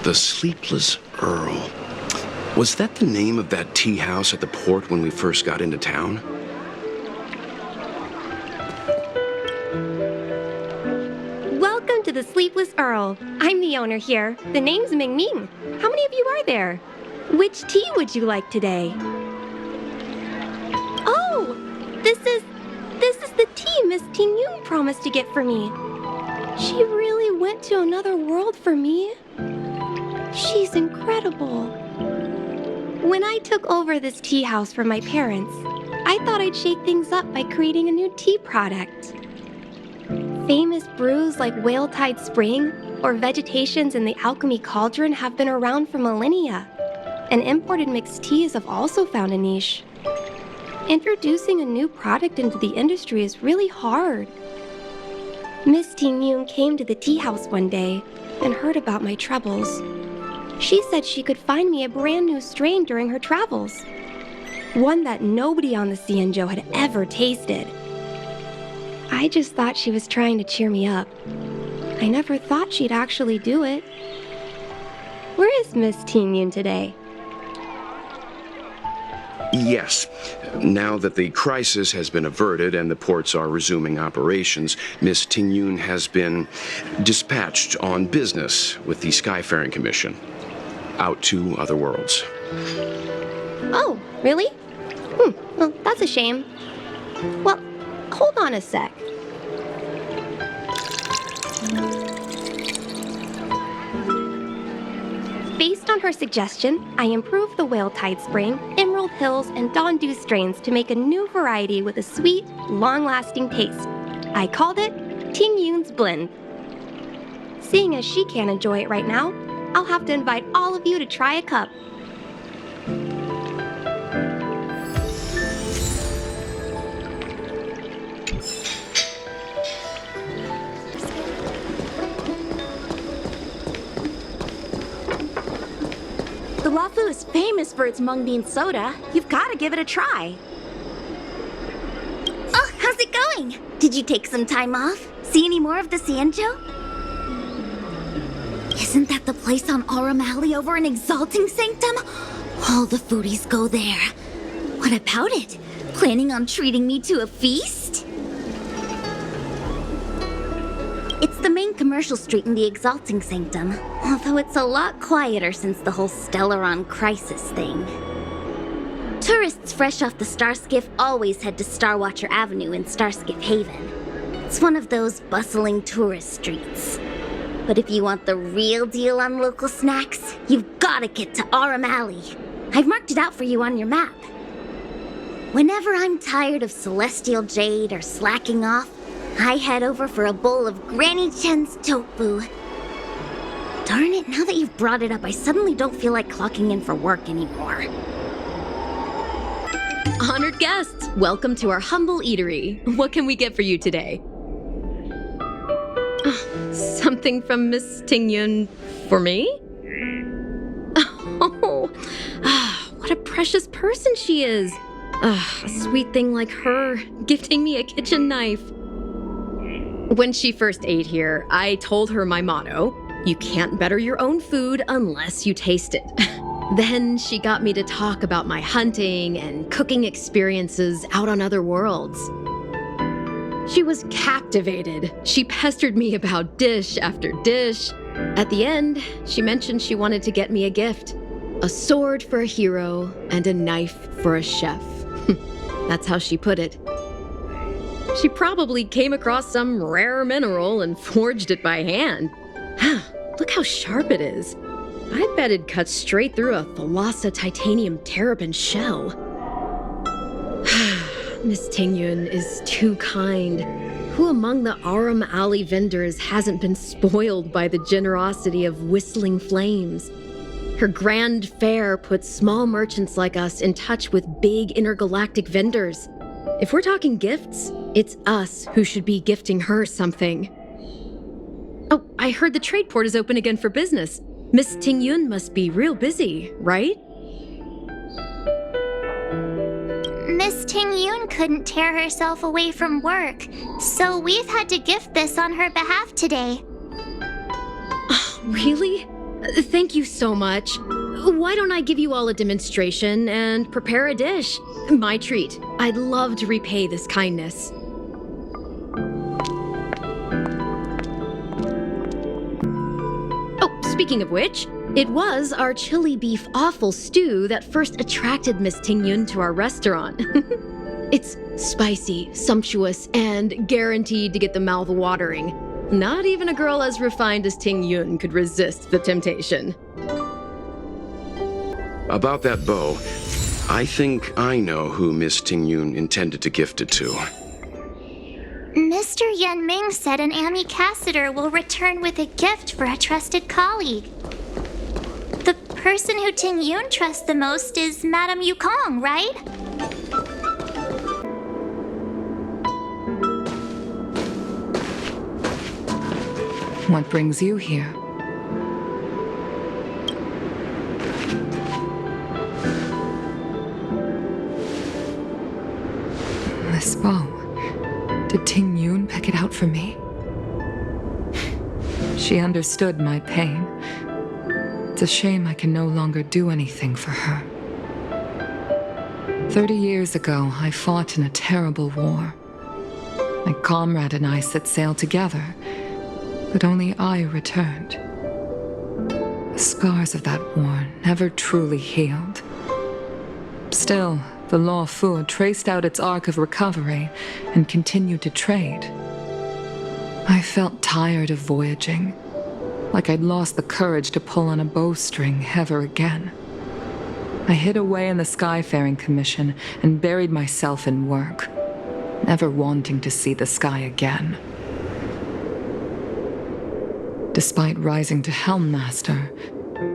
The Sleepless Earl. Was that the name of that tea house at the port when we first got into town? Welcome to the Sleepless Earl. I'm the owner here. The name's Ming Ming. How many of you are there? Which tea would you like today? Oh, this is the tea Miss Ting Yoon promised to get for me. She really went to another world for me. She's incredible. When I took over this tea house from my parents, I thought I'd shake things up by creating a new tea product. Famous brews like Whale Tide Spring or Vegetations in the Alchemy Cauldron have been around for millennia, and imported mixed teas have also found a niche. Introducing a new product into the industry is really hard. Miss Ting Yoon came to the tea house one day and heard about my troubles. She said she could find me a brand new strain during her travels, one that nobody on the Cianzhou had ever tasted. I just thought she was trying to cheer me up. I never thought she'd actually do it. Where is Miss Ting Yoon today? Yes. Now that the crisis has been averted and the ports are resuming operations, Miss Ting Yoon has been dispatched on business with the Skyfaring Commission out to other worlds. Oh, really? Well, that's a shame. Well, hold on a sec. Based on her suggestion, I improved the Whale Tide Spring, Emerald Hills, and Dawn Dew strains to make a new variety with a sweet, long-lasting taste. I called it Ting Yoon's Blend. Seeing as she can't enjoy it right now, I'll have to invite all of you to try a cup. The Wafu is famous for its mung bean soda. You've got to give it a try. Oh, how's it going? Did you take some time off? See any more of the Cianzhou? Isn't that the place on Aurum Alley over in Exalting Sanctum? All the foodies go there. What about it? Planning on treating me to a feast? It's the main commercial street in the Exalting Sanctum, although it's a lot quieter since the whole Stellaron crisis thing. Tourists fresh off the Starskiff always head to Starwatcher Avenue in Starskiff Haven. It's one of those bustling tourist streets. But if you want the real deal on local snacks, you've gotta get to Aurum Alley. I've marked it out for you on your map. Whenever I'm tired of Celestial Jade or slacking off, I head over for a bowl of Granny Chen's tofu. Darn it, now that you've brought it up, I suddenly don't feel like clocking in for work anymore. Honored guests, welcome to our humble eatery. What can we get for you today? Something from Miss Ting Yoon for me? Oh, what a precious person she is. A sweet thing like her, gifting me a kitchen knife. When she first ate here, I told her my motto: you can't better your own food unless you taste it. Then she got me to talk about my hunting and cooking experiences out on other worlds. She was captivated. She pestered me about dish after dish. At the end, she mentioned she wanted to get me a gift: a sword for a hero and a knife for a chef. That's how she put it. She probably came across some rare mineral and forged it by hand. Look how sharp it is. I bet it'd cut straight through a Thalassa titanium terrapin shell. Miss Ting Yoon is too kind. Who among the Aurum Alley vendors hasn't been spoiled by the generosity of whistling flames? Her grand fare puts small merchants like us in touch with big intergalactic vendors. If we're talking gifts, it's us who should be gifting her something. Oh, I heard the trade port is open again for business. Miss Ting Yoon must be real busy, right? Miss Ting Yoon couldn't tear herself away from work, so we've had to gift this on her behalf today. Really? Thank you so much. Why don't I give you all a demonstration and prepare a dish? My treat. I'd love to repay this kindness. Oh, speaking of which, it was our chili beef offal stew that first attracted Miss Tingyun to our restaurant. It's spicy, sumptuous, and guaranteed to get the mouth watering. Not even a girl as refined as Tingyun could resist the temptation. About that bow, I think I know who Miss Tingyun intended to gift it to. Mr. Yan Ming said an ambassador will return with a gift for a trusted colleague. The person who Ting Yun trusts the most is Madame Yukong, right? What brings you here? This bow. Did Ting Yun pick it out for me? She understood my pain. It's a shame I can no longer do anything for her. 30 years ago, I fought in a terrible war. My comrade and I set sail together, but only I returned. The scars of that war never truly healed. Still, the Law Fu traced out its arc of recovery and continued to trade. I felt tired of voyaging, like I'd lost the courage to pull on a bowstring ever again. I hid away in the Skyfaring Commission and buried myself in work, never wanting to see the sky again. Despite rising to Helm Master,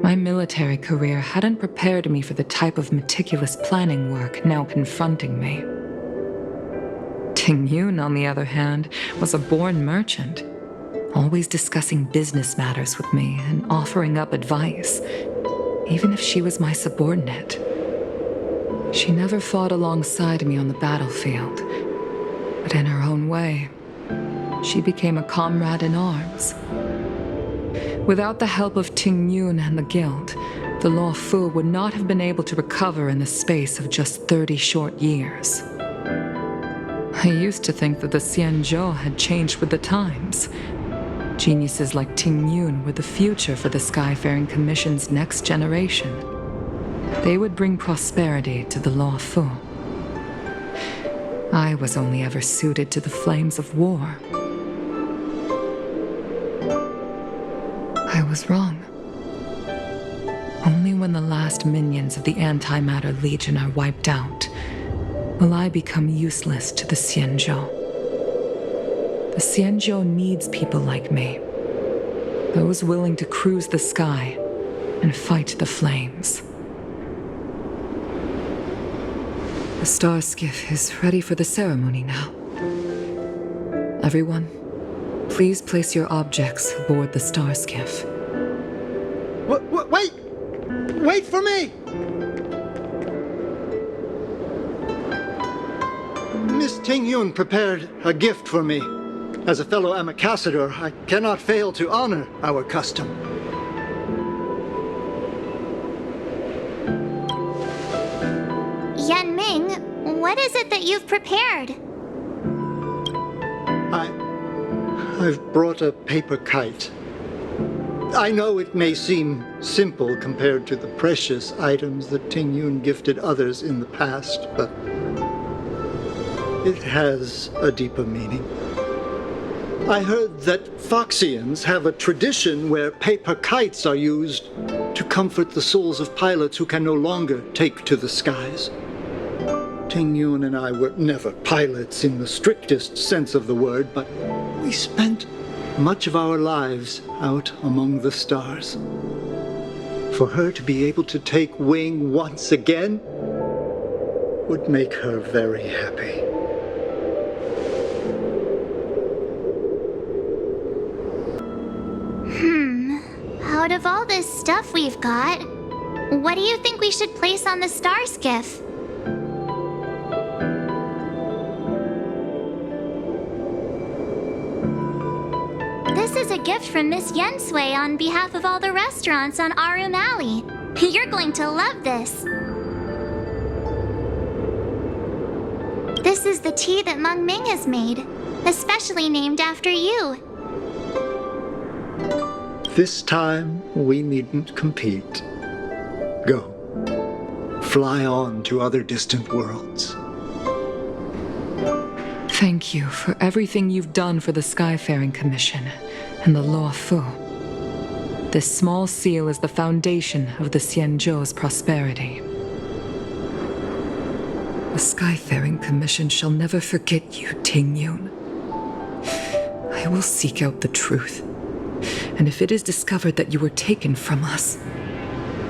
my military career hadn't prepared me for the type of meticulous planning work now confronting me. Ting Yun, on the other hand, was a born merchant, always discussing business matters with me and offering up advice, even if she was my subordinate. She never fought alongside me on the battlefield, but in her own way, she became a comrade in arms. Without the help of Ting Yun and the Guild, the Law Fu would not have been able to recover in the space of just 30 short years. I used to think that the Xianzhou had changed with the times. Geniuses like Ting Yun were the future for the Skyfaring Commission's next generation. They would bring prosperity to the Law Fu. I was only ever suited to the flames of war. I was wrong. Only when the last minions of the Antimatter Legion are wiped out will I become useless to the Xianzhou. The Xianzhou needs people like me, those willing to cruise the sky and fight the flames. The star skiff is ready for the ceremony now. Everyone, please place your objects aboard the star skiff. Wait! Wait for me! Miss Ting Yun prepared a gift for me. As a fellow ambassador, I cannot fail to honor our custom. Yan Ming, what is it that you've prepared? I've brought a paper kite. I know it may seem simple compared to the precious items that Ting Yun gifted others in the past, but it has a deeper meaning. I heard that Foxians have a tradition where paper kites are used to comfort the souls of pilots who can no longer take to the skies. Ting Yun and I were never pilots in the strictest sense of the word, but we spent much of our lives out among the stars. For her to be able to take wing once again would make her very happy. Out of all this stuff we've got, what do you think we should place on the star skiff? This is a gift from Miss Yensui on behalf of all the restaurants on Arum Alley. You're going to love this. This is the tea that Meng Ming has made, especially named after you. This time, we needn't compete. Go. Fly on to other distant worlds. Thank you for everything you've done for the Skyfaring Commission and the Law Fu. This small seal is the foundation of the Xianzhou's prosperity. The Skyfaring Commission shall never forget you, Ting Yun. I will seek out the truth, and if it is discovered that you were taken from us,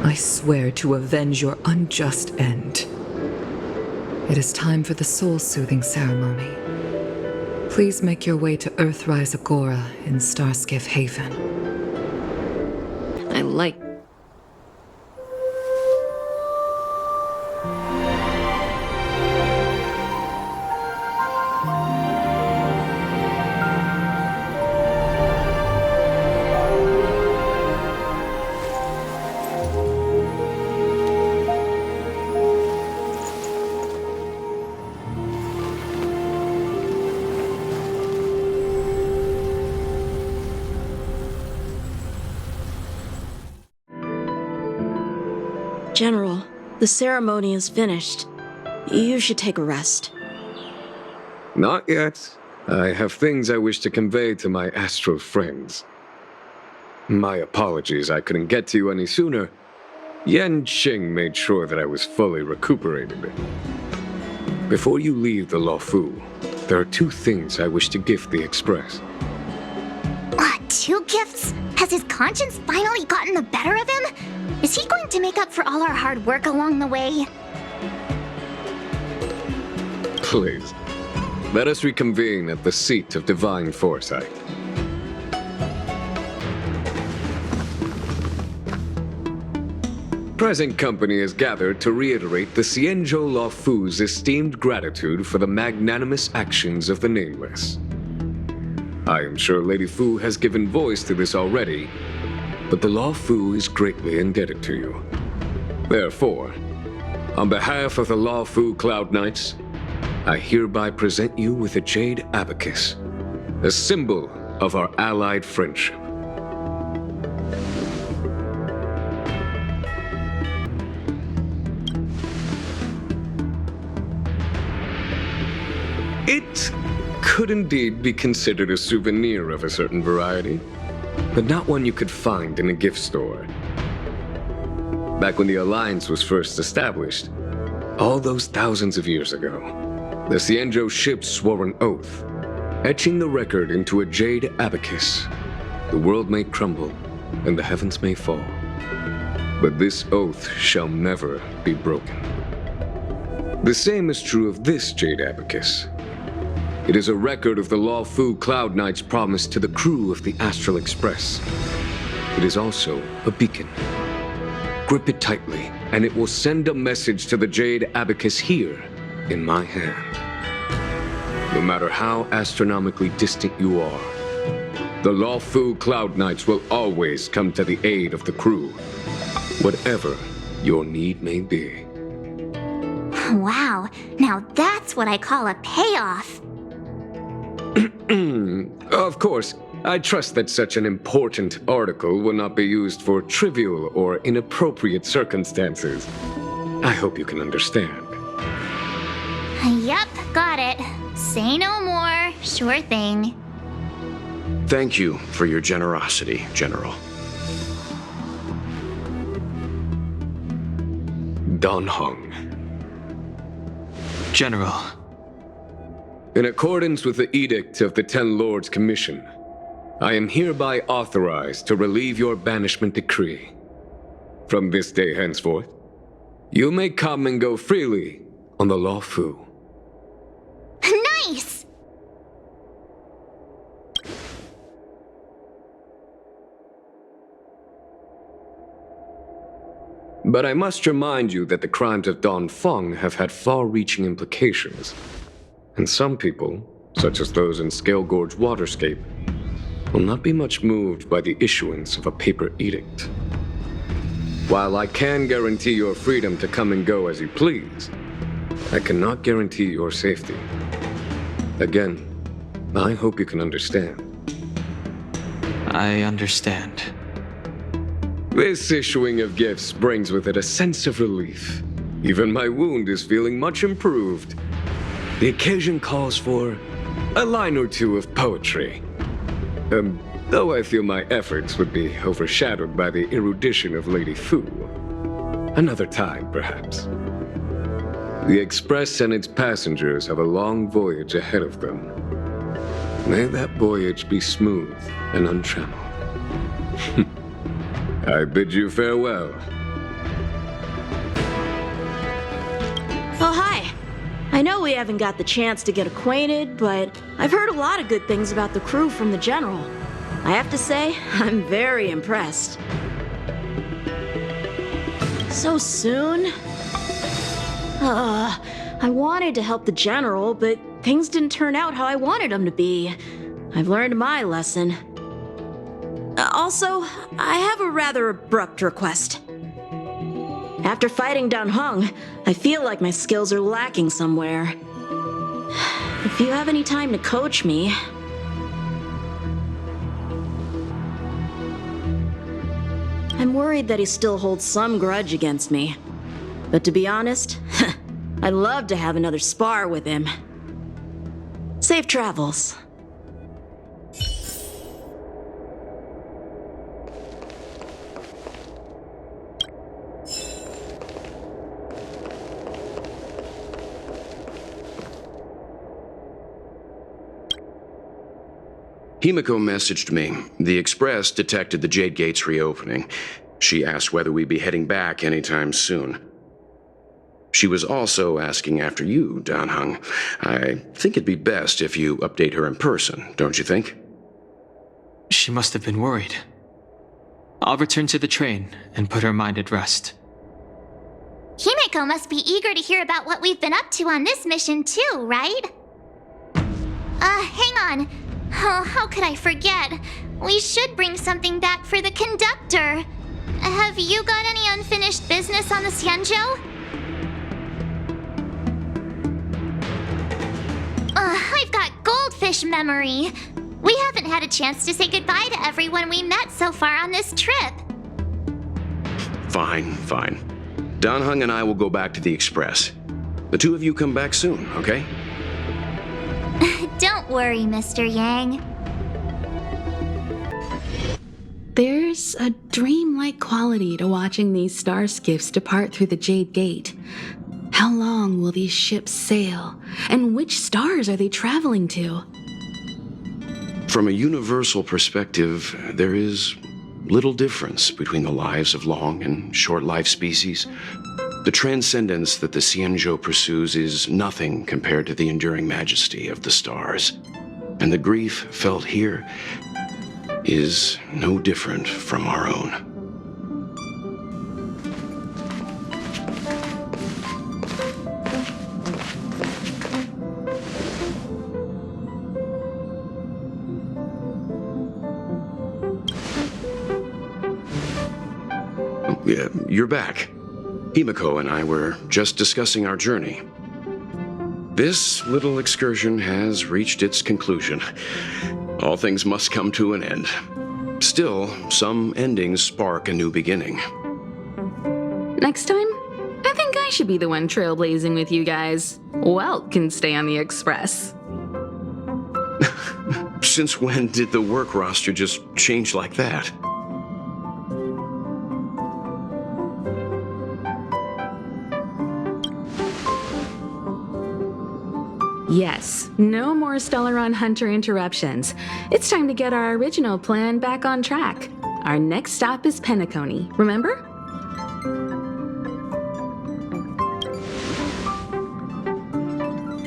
I swear to avenge your unjust end. It is time for the soul-soothing ceremony. Please make your way to Earthrise Agora in Starskiff Haven. I like. General, the ceremony is finished. You should take a rest. Not yet. I have things I wish to convey to my astral friends. My apologies I couldn't get to you any sooner. Yan Qing made sure that I was fully recuperated. Before you leave the Law Fu, there are 2 things I wish to gift the Express. 2 gifts? Has his conscience finally gotten the better of him? Is he going to make up for all our hard work along the way? Please, let us reconvene at the seat of divine foresight. Present company is gathered to reiterate the Xianzhou Law Fu's esteemed gratitude for the magnanimous actions of the Nameless. I am sure Lady Fu has given voice to this already, but the Law Fu is greatly indebted to you. Therefore, on behalf of the Law Fu Cloud Knights, I hereby present you with a jade abacus, a symbol of our allied friendship. It could indeed be considered a souvenir of a certain variety, but not one you could find in a gift store. Back when the Alliance was first established, all those thousands of years ago, the Xianzhou ships swore an oath, etching the record into a jade abacus. The world may crumble, and the heavens may fall, but this oath shall never be broken. The same is true of this jade abacus. It is a record of the Law Fu Cloud Knight's promise to the crew of the Astral Express. It is also a beacon. Grip it tightly, and it will send a message to the jade abacus here in my hand. No matter how astronomically distant you are, the Law Fu Cloud Knights will always come to the aid of the crew, whatever your need may be. Wow, now that's what I call a payoff. Of course, I trust that such an important article will not be used for trivial or inappropriate circumstances. I hope you can understand. Yep, got it. Say no more. Sure thing. Thank you for your generosity, General. Don Hung. General. In accordance with the Edict of the 10 Lords Commission, I am hereby authorized to relieve your banishment decree. From this day henceforth, you may come and go freely on the Law Fu. Nice! But I must remind you that the crimes of Don Feng have had far-reaching implications. And some people, such as those in Scale Gorge Waterscape, will not be much moved by the issuance of a paper edict. While I can guarantee your freedom to come and go as you please, I cannot guarantee your safety. Again, I hope you can understand. I understand. This issuing of gifts brings with it a sense of relief. Even my wound is feeling much improved. The occasion calls for a line or two of poetry. Though I feel my efforts would be overshadowed by the erudition of Lady Fu. Another time, perhaps. The Express and its passengers have a long voyage ahead of them. May that voyage be smooth and untrammeled. I bid you farewell. Oh, hi. I know we haven't got the chance to get acquainted, but I've heard a lot of good things about the crew from the General. I have to say, I'm very impressed. So soon? I wanted to help the General, but things didn't turn out how I wanted them to be. I've learned my lesson. Also, I have a rather abrupt request. After fighting Dan Heng, I feel like my skills are lacking somewhere. If you have any time to coach me... I'm worried that he still holds some grudge against me. But to be honest, I'd love to have another spar with him. Safe travels. Himiko messaged me. The Express detected the Jade Gate's reopening. She asked whether we'd be heading back anytime soon. She was also asking after you, Dan Heng. I think it'd be best if you update her in person, don't you think? She must have been worried. I'll return to the train and put her mind at rest. Himiko must be eager to hear about what we've been up to on this mission too, right? Hang on. Oh, how could I forget? We should bring something back for the conductor. Have you got any unfinished business on the Xianzhou? I've got goldfish memory. We haven't had a chance to say goodbye to everyone we met so far on this trip. Fine. Dan Heng and I will go back to the Express. The two of you come back soon, okay? Don't worry, Mr. Yang. There's a dreamlike quality to watching these star skiffs depart through the Jade Gate. How long will these ships sail? And which stars are they traveling to? From a universal perspective, there is little difference between the lives of long and short-lived species. The transcendence that the Xianzhou pursues is nothing compared to the enduring majesty of the stars. And the grief felt here is no different from our own. You're back. Himiko and I were just discussing our journey. This little excursion has reached its conclusion. All things must come to an end. Still, some endings spark a new beginning. Next time, I think I should be the one trailblazing with you guys. Welt can stay on the Express. Since when did the work roster just change like that? Yes, no more Stellaron Hunter interruptions. It's time to get our original plan back on track. Our next stop is Penacony, remember?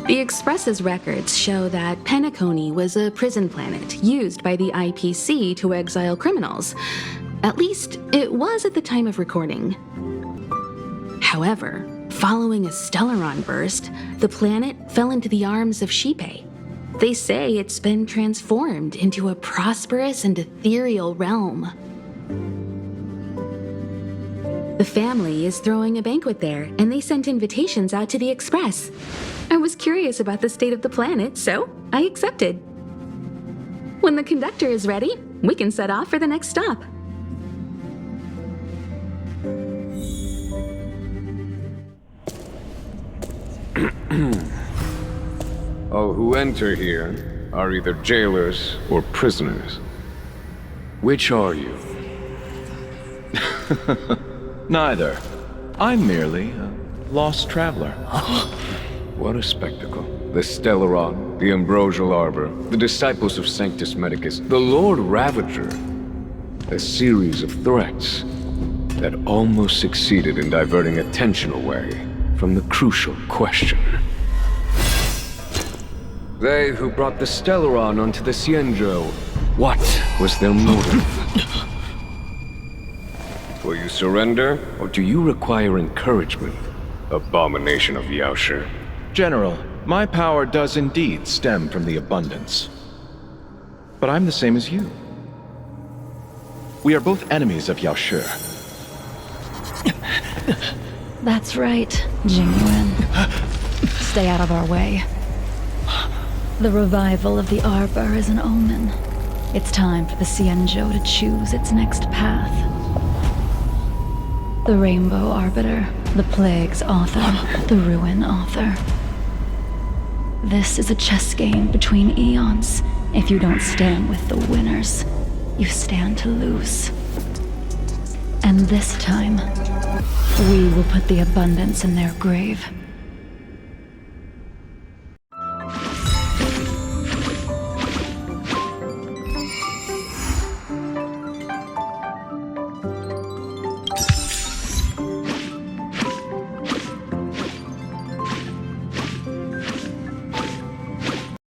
The Express's records show that Penacony was a prison planet used by the IPC to exile criminals. At least, it was at the time of recording. However, following a Stellaron burst, the planet fell into the arms of Xipe. They say it's been transformed into a prosperous and ethereal realm. The family is throwing a banquet there, and they sent invitations out to the Express. I was curious about the state of the planet, so I accepted. When the conductor is ready, we can set off for the next stop. All who enter here are either jailers or prisoners. Which are you? Neither. I'm merely a lost traveler. What a spectacle. The Stellaron, the Ambrosial Arbor, the disciples of Sanctus Medicus, the Lord Ravager. A series of threats that almost succeeded in diverting attention away from the crucial question. They who brought the Stellaron onto the Cienjo, what was their motive? Will you surrender, or do you require encouragement, abomination of Yaoshi? General, my power does indeed stem from the abundance. But I'm the same as you. We are both enemies of Yaoshi. That's right, Jingyuan. Stay out of our way. The revival of the Arbor is an omen. It's time for the Cienjo to choose its next path. The Rainbow Arbiter, the Plague's author, the Ruin author. This is a chess game between eons. If you don't stand with the winners, you stand to lose. And this time, we will put the abundance in their grave.